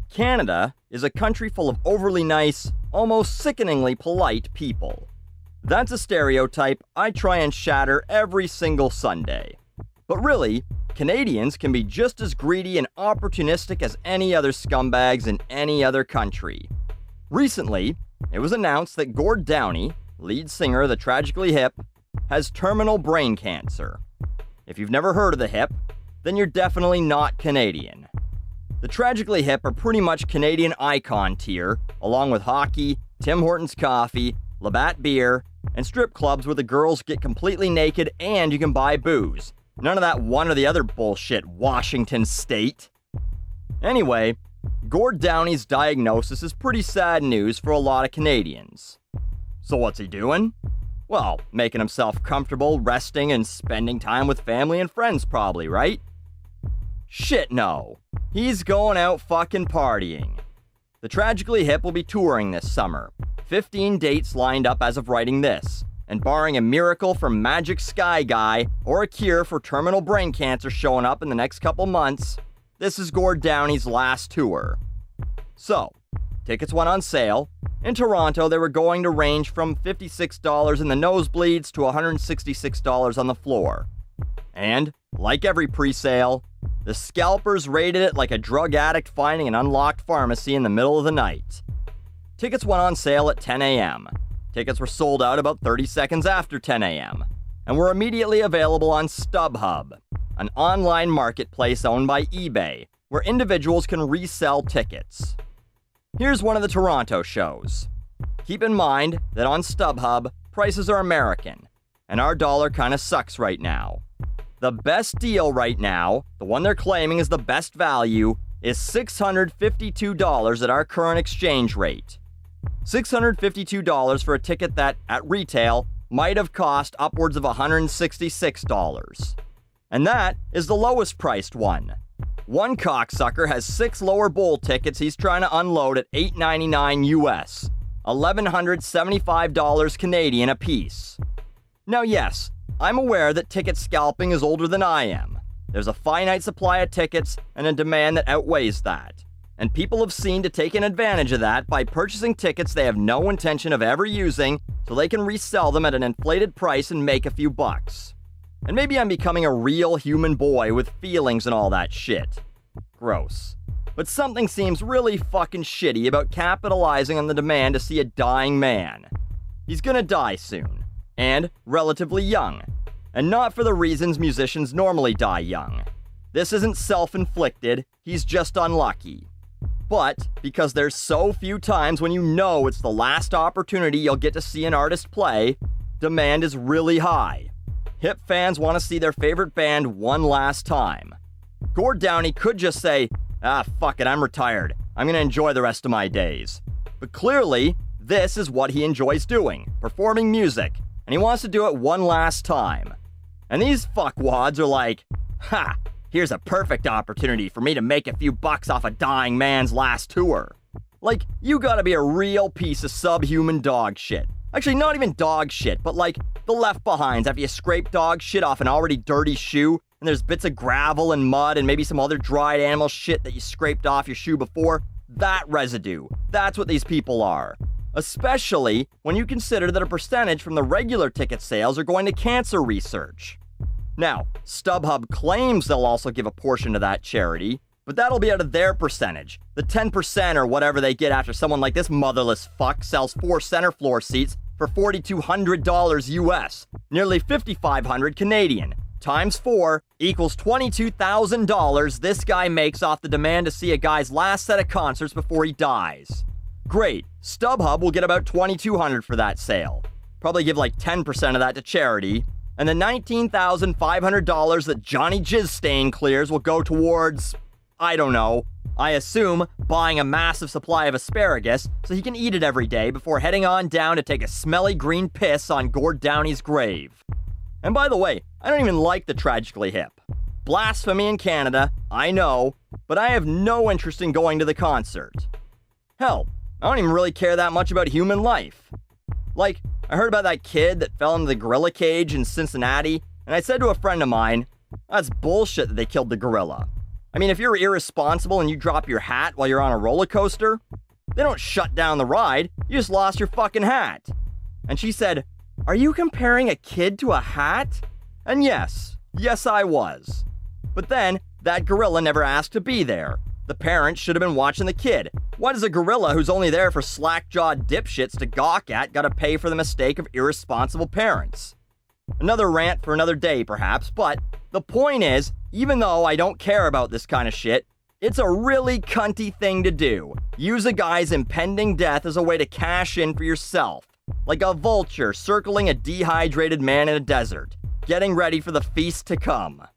Canada is a country full of overly nice, almost sickeningly polite people. That's a stereotype I try and shatter every single Sunday. But really, Canadians can be just as greedy and opportunistic as any other scumbags in any other country. Recently, it was announced that Gord Downie, lead singer of the Tragically Hip, has terminal brain cancer. If you've never heard of the Hip, then you're definitely not Canadian. The Tragically Hip are pretty much Canadian icon tier, along with hockey, Tim Hortons coffee, Labatt beer, and strip clubs where the girls get completely naked and you can buy booze. None of that one or the other bullshit, Washington State. Anyway, Gord Downie's diagnosis is pretty sad news for a lot of Canadians. So what's he doing? Well, making himself comfortable, resting, and spending time with family and friends probably, right? Shit no. He's going out fucking partying. The Tragically Hip will be touring this summer. 15 dates lined up as of writing this. And barring a miracle from Magic Sky Guy or a cure for terminal brain cancer showing up in the next couple months, this is Gord Downie's last tour. So, tickets went on sale. In Toronto, they were going to range from $56 in the nosebleeds to $166 on the floor. And, like every pre-sale, the scalpers raided it like a drug addict finding an unlocked pharmacy in the middle of the night. Tickets went on sale at 10 a.m. Tickets were sold out about 30 seconds after 10 a.m. and were immediately available on StubHub, an online marketplace owned by eBay, where individuals can resell tickets. Here's one of the Toronto shows. Keep in mind that on StubHub, prices are American, and our dollar kinda sucks right now. The best deal right now, the one they're claiming is the best value, is $652 at our current exchange rate. $652 for a ticket that, at retail, might have cost upwards of $166. And that is the lowest priced one. One cocksucker has 6 lower bowl tickets he's trying to unload at $8.99 US, $1,175 Canadian apiece. Now yes, I'm aware that ticket scalping is older than I am. There's a finite supply of tickets and a demand that outweighs that. And people have seen to taking advantage of that by purchasing tickets they have no intention of ever using so they can resell them at an inflated price and make a few bucks. And maybe I'm becoming a real human boy with feelings and all that shit. Gross. But something seems really fucking shitty about capitalizing on the demand to see a dying man. He's gonna die soon. And relatively young. And not for the reasons musicians normally die young. This isn't self-inflicted, he's just unlucky. But, because there's so few times when you know it's the last opportunity you'll get to see an artist play, demand is really high. Hip fans want to see their favorite band one last time. Gord Downie could just say, fuck it, I'm retired. I'm gonna enjoy the rest of my days. But clearly, this is what he enjoys doing, performing music, and he wants to do it one last time. And these fuckwads are like, here's a perfect opportunity for me to make a few bucks off a dying man's last tour. Like, you gotta be a real piece of subhuman dog shit. Actually, not even dog shit, but like the Left Behinds after you scrape dog shit off an already dirty shoe, and there's bits of gravel and mud and maybe some other dried animal shit that you scraped off your shoe before. That residue. That's what these people are. Especially when you consider that a percentage from the regular ticket sales are going to cancer research. Now, StubHub claims they'll also give a portion to that charity, but that'll be out of their percentage, the 10% or whatever they get after someone like this motherless fuck sells 4 center floor seats for $4,200 US, nearly $5,500 Canadian. Times 4 equals $22,000 this guy makes off the demand to see a guy's last set of concerts before he dies. Great, StubHub will get about $2,200 for that sale. Probably give like 10% of that to charity. And the $19,500 that Johnny Jizzstain clears will go towards, I don't know, I assume buying a massive supply of asparagus so he can eat it every day before heading on down to take a smelly green piss on Gord Downie's grave. And by the way, I don't even like the Tragically Hip. Blasphemy in Canada, I know, but I have no interest in going to the concert. Hell, I don't even really care that much about human life. Like, I heard about that kid that fell into the gorilla cage in Cincinnati, and I said to a friend of mine, that's bullshit that they killed the gorilla. I mean, if you're irresponsible and you drop your hat while you're on a roller coaster, they don't shut down the ride, you just lost your fucking hat. And she said, "Are you comparing a kid to a hat?" And yes, I was. But then, that gorilla never asked to be there. The parents should have been watching the kid. Why does a gorilla who's only there for slack-jawed dipshits to gawk at gotta pay for the mistake of irresponsible parents? Another rant for another day, perhaps, but the point is, even though I don't care about this kind of shit, it's a really cunty thing to do. Use a guy's impending death as a way to cash in for yourself. Like a vulture circling a dehydrated man in a desert, getting ready for the feast to come.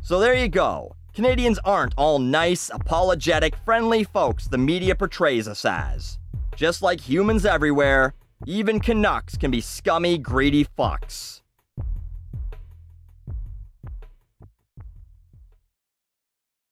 So there you go. Canadians aren't all nice, apologetic, friendly folks the media portrays us as. Just like humans everywhere, even Canucks can be scummy, greedy fucks.